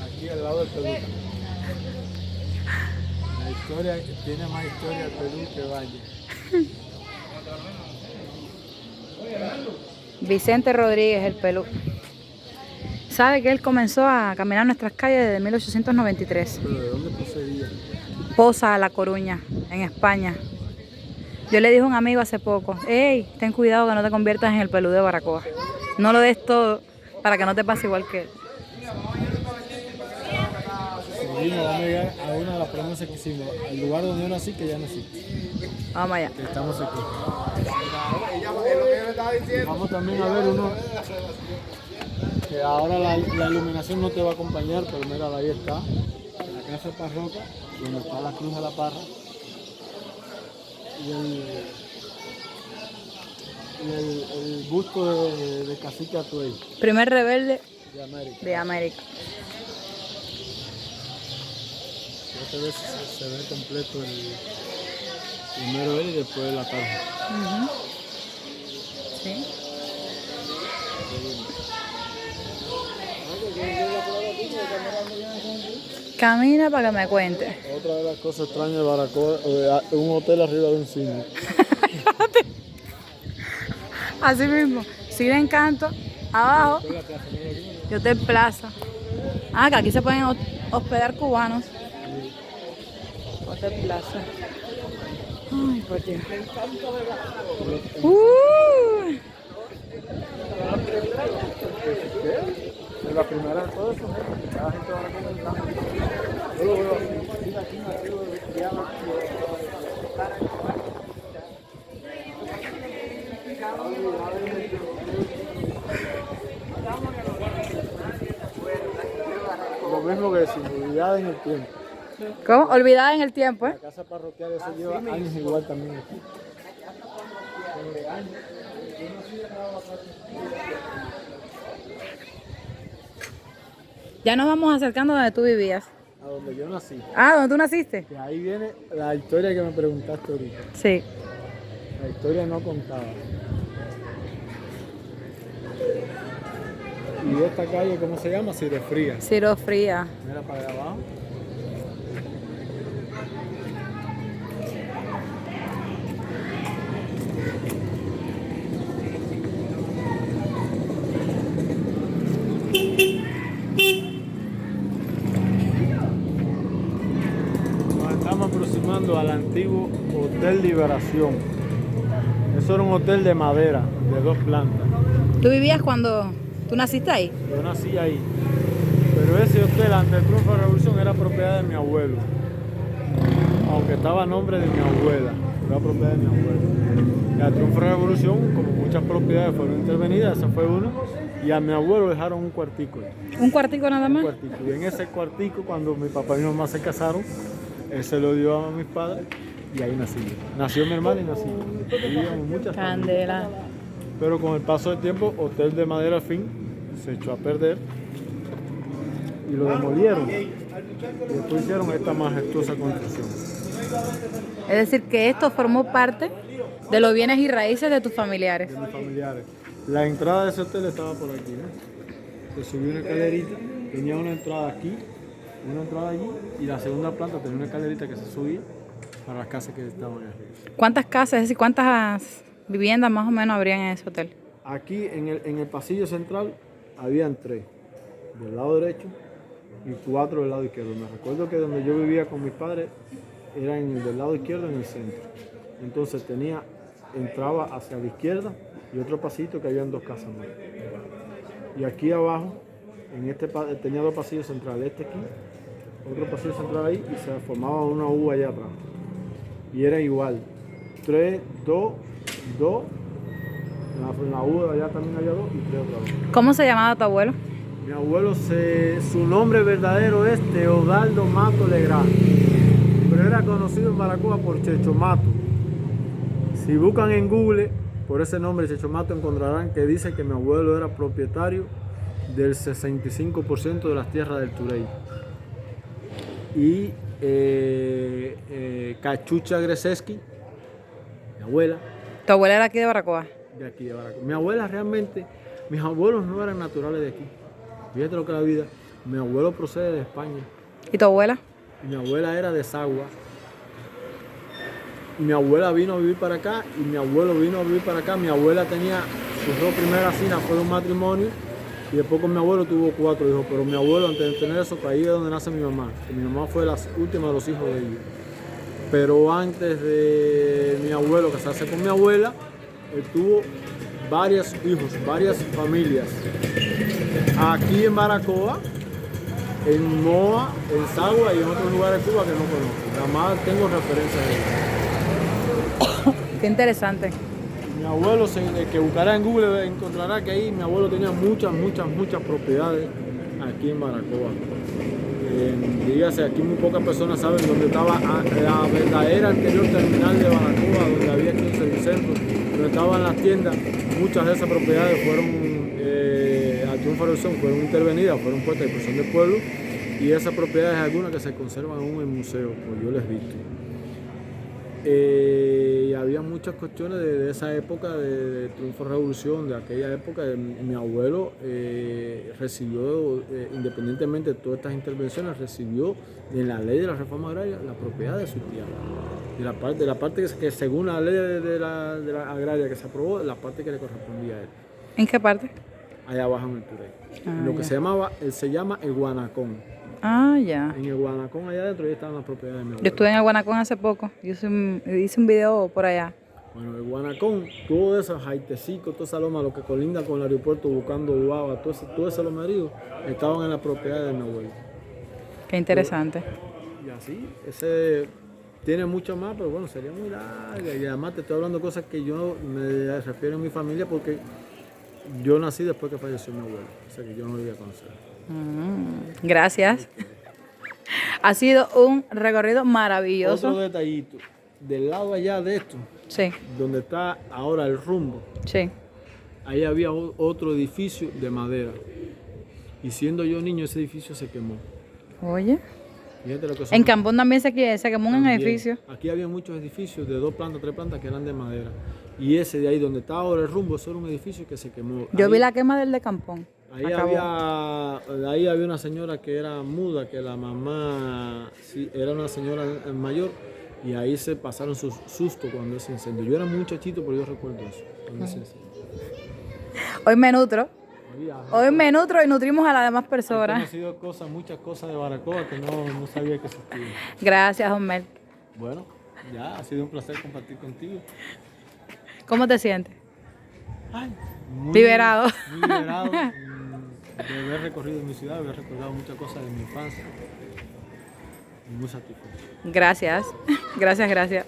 Aquí al lado del Perú. La historia, tiene más historia el Perú que Valle. Vicente Rodríguez, el Pelú. ¿Sabe que él comenzó a caminar nuestras calles desde 1893? ¿Pero de dónde procedía? Poza, La Coruña, en España. Yo le dije a un amigo hace poco, hey, ten cuidado que no te conviertas en el Pelú de Baracoa. No lo des todo para que no te pase igual que él. Seguimos, vamos a llegar a una de las promesas que hicimos. El lugar donde yo nací, que ya no existe. Vamos allá. Estamos aquí. Vamos también a ver uno que ahora la iluminación no te va a acompañar, pero mira, ahí está, la casa parroquia, donde está la cruz de la parra y el busto de Cacique Atuey Primer rebelde de América. de América. Ya se ve completo el primero él y después la tarde. Sí. Camina para que me cuente. Otra de las cosas extrañas de Baracoa, un hotel arriba de un cine. Así mismo. Cine Encanto, abajo, y Hotel Plaza. Ah, que aquí se pueden hospedar cubanos. Hotel Plaza. Ay, por Dios. Es la primera de todo eso, cada gente va a comentar. Yo lo veo así, aquí nativo de criado. Lo mismo que decimos, olvidada en el tiempo. ¿Cómo? Olvidada en el tiempo, La casa parroquial eso lleva años igual también aquí. Ya nos vamos acercando a donde tú vivías. A donde yo nací. Ah, ¿donde tú naciste? Que ahí viene la historia que me preguntaste ahorita. Sí. La historia no contada. Y esta calle, ¿cómo se llama? Ciro Fría. Ciro Fría. Mira para allá abajo. Nos estamos aproximando al antiguo Hotel Liberación. Eso era un hotel de madera, de 2 plantas. ¿Tú vivías cuando tú naciste ahí? Yo nací ahí. Pero ese hotel, antes del triunfo de la revolución, era propiedad de mi abuelo. Aunque estaba a nombre de mi abuela, era propiedad de mi abuelo. Y al triunfo de la revolución, como muchas propiedades fueron intervenidas, esa fue una. Y a mi abuelo dejaron un cuartico ahí. ¿Un cuartico nada Un más? cuartico. Y en ese cuartico, cuando mi papá y mi mamá se casaron, él se lo dio a mis padres y ahí nací yo. Nació mi hermana y nací yo. Vivíamos muchas familias. Candela. Pero con el paso del tiempo, hotel de madera al fin se echó a perder y lo demolieron. Y después hicieron esta majestuosa construcción. Es decir, que esto formó parte de los bienes y raíces de tus familiares. De mis familiares. La entrada de ese hotel estaba por aquí, ¿no? Se subió una escalerita, tenía una entrada aquí, una entrada allí, y la segunda planta tenía una escalerita que se subía para las casas que estaban arriba. ¿Cuántas casas, es decir, cuántas viviendas más o menos habrían en ese hotel? Aquí en el pasillo central habían 3, del lado derecho y 4 del lado izquierdo. Me recuerdo que donde yo vivía con mis padres era en el del lado izquierdo, en el centro. Entonces entraba hacia la izquierda y otro pasito que habían 2 casas más. Y aquí abajo, tenía 2 pasillos centrales, este aquí, otro pasillo central ahí, y se formaba una U allá atrás. Y era igual, 3, 2, 2, en la U allá también había 2 y 3 otra vez. ¿Cómo se llamaba tu abuelo? Mi abuelo, su nombre verdadero es Teodaldo Mato Legrand, pero era conocido en Baracoa por Checho Mato. Si buscan en Google por ese nombre Checho Mato encontrarán que dice que mi abuelo era propietario del 65% de las tierras del Turey. Y Cachucha Greseski, mi abuela, ¿Tu abuela era aquí de Baracoa? de aquí de Baracoa. Mi abuela realmente, Mis abuelos no eran naturales de aquí. Fíjate lo que es la vida. Mi abuelo procede de España. ¿Y tu abuela? Mi abuela era de Sagua. Mi abuela vino a vivir para acá y mi abuelo vino a vivir para acá. Mi abuela tenía sus dos primeras hijas, fue un matrimonio. Y después con mi abuelo tuvo 4 hijos. Pero mi abuelo, antes de tener eso, ahí es donde nace mi mamá. Que mi mamá fue la última de los hijos de ellos. Pero antes de mi abuelo casarse con mi abuela, él tuvo varios hijos, varias familias. Aquí en Baracoa, en Moa, en Sagua y en otros lugares de Cuba que no conozco. Nada más tengo referencias de ellos. Qué interesante. Mi abuelo, el que buscará en Google encontrará que ahí mi abuelo tenía muchas propiedades aquí en Baracoa. Dígase, aquí muy pocas personas saben dónde estaba la verdadera anterior terminal de Baracoa, donde había aquí un servicentro, donde estaban las tiendas. Muchas de esas propiedades fueron, a Triunfo Revolución, fueron intervenidas, fueron puestas a disposición del pueblo, y esas propiedades algunas que se conservan aún en el museo, pues yo les he visto. Y había muchas cuestiones de esa época de Triunfo Revolución, de aquella época. Mi abuelo recibió, independientemente de todas estas intervenciones, recibió en la ley de la reforma agraria la propiedad de su tierra. De la parte que según la ley de la agraria que se aprobó, la parte que le correspondía a él. ¿En qué parte? Allá abajo en el Turey. Lo que se llama el Guanacón. Ah, ya. En el Guanacón allá adentro ya estaban las propiedades de mi abuelo. Yo estuve en el Guanacón hace poco. Yo hice un video por allá. Bueno, el Guanacón, todo eso, Jaitecico, toda esa loma, lo que colinda con el aeropuerto buscando Uava, todo ese lomerío, estaban en la propiedad de mi abuelo. Qué interesante. Y así, ese tiene mucho más, pero bueno, sería muy larga. Y además te estoy hablando de cosas que yo me refiero a mi familia porque yo nací después que falleció mi abuelo. O sea que yo no lo iba a conocer. Gracias. Ha sido un recorrido maravilloso. Otro detallito, del lado allá de esto, Sí, donde está ahora el rumbo, sí. ahí había otro edificio de madera. Y siendo yo niño, ese edificio se quemó. Oye. Fíjate lo que son. En Cambón también se quemó un También. edificio. Aquí había muchos edificios de 2 plantas, 3 plantas que eran de madera. Y ese de ahí donde está ahora el rumbo, eso era un edificio que se quemó. Yo Ahí- vi la quema del de Campón. Ahí Acabó. ahí había una señora que era muda, que la mamá sí, era una señora mayor, y ahí se pasaron sus sustos cuando ese incendio. Yo era muy muchachito, pero yo recuerdo eso, cuando ese incendio. Hoy me nutro. Había- Hoy me nutro y nutrimos a las demás He personas. conocido muchas cosas de Baracoa que no sabía que existían. Gracias, Osmel. Bueno, ya ha sido un placer compartir contigo. ¿Cómo te sientes? Ay, muy Liberado. Muy liberado de haber recorrido mi ciudad, de haber recordado muchas cosas de mi infancia. Muy satisfecho. Gracias. Gracias.